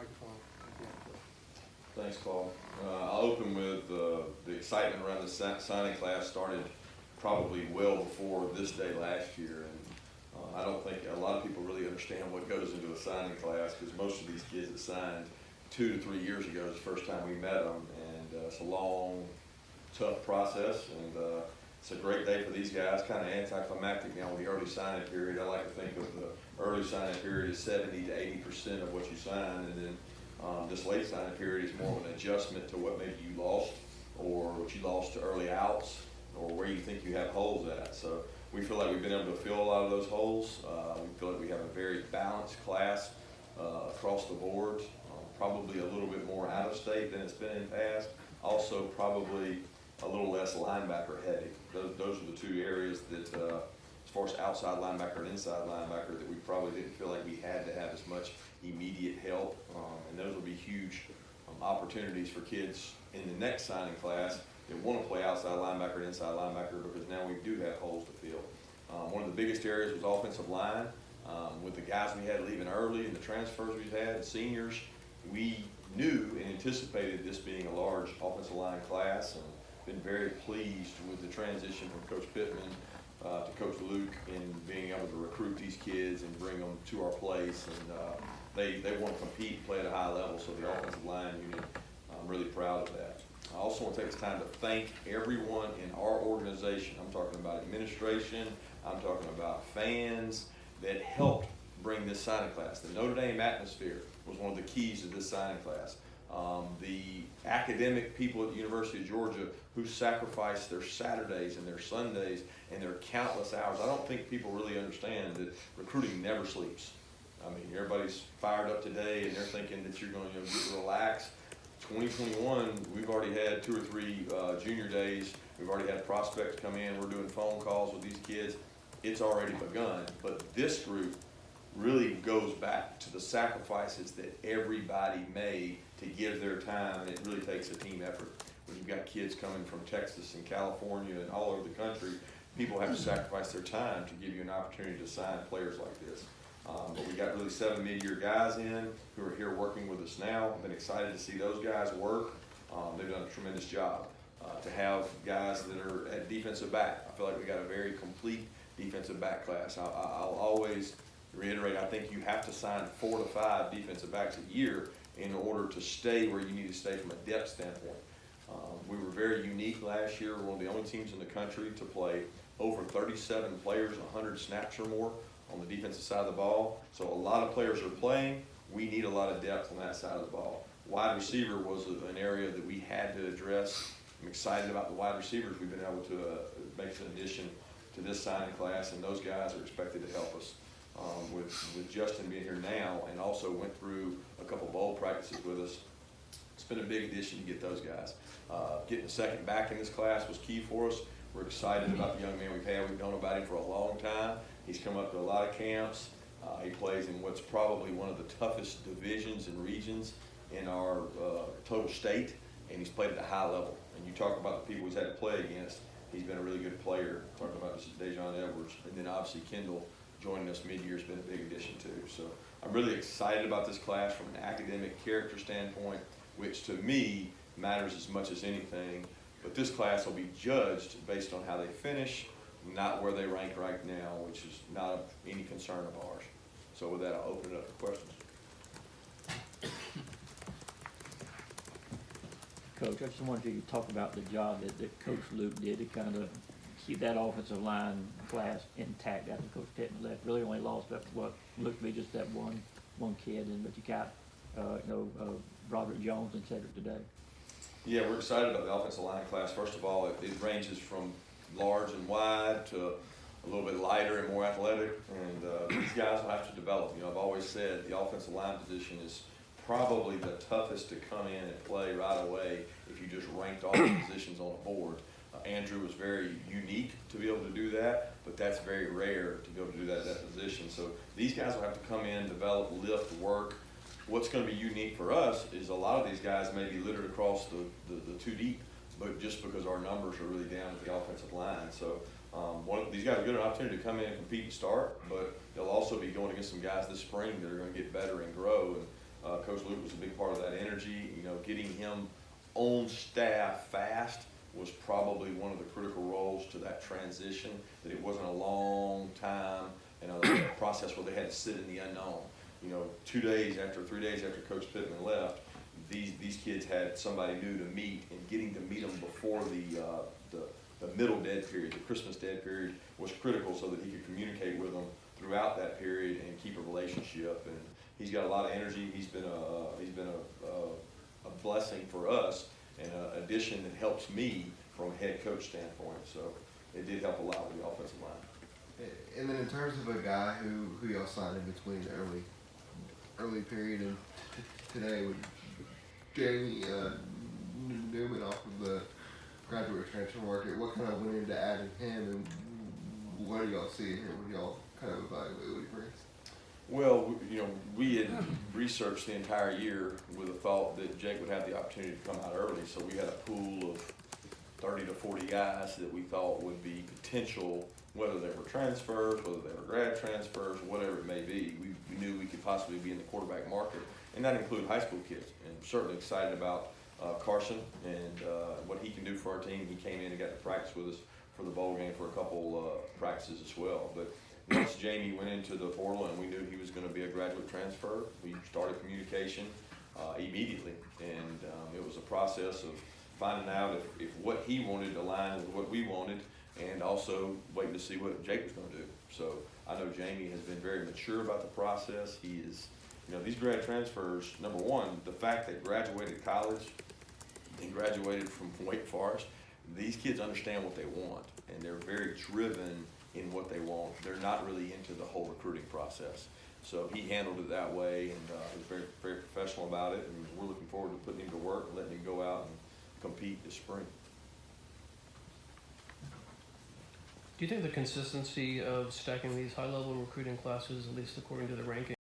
microphone. Thanks, Paul. I'll open with the excitement around the signing class started probably well before this day last year. And I don't think a lot of people really understand what goes into a signing class, because most of these kids that signed 2 to 3 years ago is the first time we met them. And it's a long, tough process. And it's a great day for these guys, kind of anticlimactic now with the early signing period. I like to think of the early signing period as 70 to 80% of what you sign, and then this late signing period is more of an adjustment to what maybe you lost, or what you lost to early outs, or where you think you have holes at. So we feel like we've been able to fill a lot of those holes. We feel like we have a very balanced class across the board, probably a little bit more out of state than it's been in the past. Also probably a little less linebacker heavy. Those are the two areas that, as far as outside linebacker and inside linebacker, that we probably didn't feel like we had to have as much immediate help. And those will be huge opportunities for kids in the next signing class that want to play outside linebacker and inside linebacker, because now we do have holes to fill. One of the biggest areas was offensive line. With the guys we had leaving early and the transfers we've had, seniors, we knew and anticipated this being a large offensive line class, and been very pleased with the transition from Coach Pittman to Coach Luke in being able to recruit these kids and bring them to our place. And they want to compete and play at a high level, so the offensive line unit, I'm really proud of that. I also want to take this time to thank everyone in our organization. I'm talking about administration, I'm talking about fans that helped bring this signing class. The Notre Dame atmosphere was one of the keys to this signing class. The academic people at the University of Georgia who sacrificed their Saturdays and their Sundays and their countless hours. I don't think people really understand that recruiting never sleeps. I mean, everybody's fired up today and they're thinking that you're going to get relaxed. 2021, we've already had 2 or 3 junior days. We've already had prospects come in. We're doing phone calls with these kids. It's already begun. But this group really goes back to the sacrifices that everybody made to give their time, and it really takes a team effort. When you've got kids coming from Texas and California and all over the country, people have to sacrifice their time to give you an opportunity to sign players like this. But we got really 7 mid-year guys in who are here working with us now. I've been excited to see those guys work. They've done a tremendous job. To have guys that are at defensive back, I feel like we got a very complete defensive back class. I'll always reiterate, I think you have to sign 4 to 5 defensive backs a year in order to stay where you need to stay from a depth standpoint. We were very unique last year. We're one of the only teams in the country to play over 37 players, 100 snaps or more on the defensive side of the ball. So a lot of players are playing. We need a lot of depth on that side of the ball. Wide receiver was an area that we had to address. I'm excited about the wide receivers. We've been able to make an addition to this signing class, and those guys are expected to help us. With Justin being here now, and also went through a couple bowl practices with us, it's been a big addition to get those guys. Getting a second back in this class was key for us. We're excited about the young man we've had. We've known about him for a long time. He's come up to a lot of camps. He plays in what's probably one of the toughest divisions and regions in our total state, and he's played at a high level. And you talk about the people he's had to play against, he's been a really good player. Talking about Dejon Edwards, and then obviously Kendall joining us mid-year has been a big addition too. So I'm really excited about this class from an academic character standpoint, which to me matters as much as anything. But this class will be judged based on how they finish, not where they rank right now, which is not of any concern of ours. So with that, I'll open it up for questions. Coach, I just wanted you to talk about the job that Coach Luke did to kind of keep that offensive line class intact after Coach Pittman left. Really only lost what looked to be just that one kid, but you got Robert Jones and Cedric today. Yeah, we're excited about the offensive line class. First of all, it ranges from large and wide to a little bit lighter and more athletic, and these guys will have to develop. You know, I've always said the offensive line position is probably the toughest to come in and play right away if you just ranked all the positions on the board. Andrew was very unique to be able to do that, but that's very rare to be able to do that at that position. So these guys will have to come in, develop, lift, work. What's going to be unique for us is a lot of these guys may be littered across the 2 deep, but just because our numbers are really down at the offensive line. So these guys will get an opportunity to come in and compete and start, but they'll also be going against some guys this spring that are going to get better and grow. And Coach Luke was part of that energy. You know, getting him on staff fast was probably one of the critical roles to that transition, that it wasn't a long time and a process where they had to sit in the unknown. You know, 3 days after Coach Pittman left, these kids had somebody new to meet, and getting to meet them before the middle dead period, the Christmas dead period, was critical so that he could communicate with them throughout that period and keep a relationship. And he's got a lot of energy. He's been a blessing for us, and an addition that helps me from a head coach standpoint. So it did help a lot with the offensive line. And then in terms of a guy who y'all signed in between the early period and today with Jamie Newman off of the graduate transfer market, what kind of went into adding him, and what do y'all see here when y'all kind of evaluate what he brings? Well, you know, we had researched the entire year with the thought that Jake would have the opportunity to come out early, so we had a pool of 30 to 40 guys that we thought would be potential, whether they were transfers, whether they were grad transfers, whatever it may be. We knew we could possibly be in the quarterback market, and that included high school kids. And certainly excited about Carson and what he can do for our team. He came in and got to practice with us for the bowl game for a couple practices as well. But once Jamie went into the portal and we knew he was going to be a graduate transfer, we started communication immediately, and it was a process of finding out if what he wanted aligned with what we wanted, and also waiting to see what Jake was going to do. So I know Jamie has been very mature about the process. He is, you know, these grad transfers, number one, the fact that graduated college and graduated from Wake Forest, these kids understand what they want, and they're very driven in what they want. They're not really into the whole recruiting process. So he handled it that way, and was very, very professional about it, and we're looking forward to putting him to work and letting him go out and compete this spring. Do you think the consistency of stacking these high-level recruiting classes, at least according to the ranking,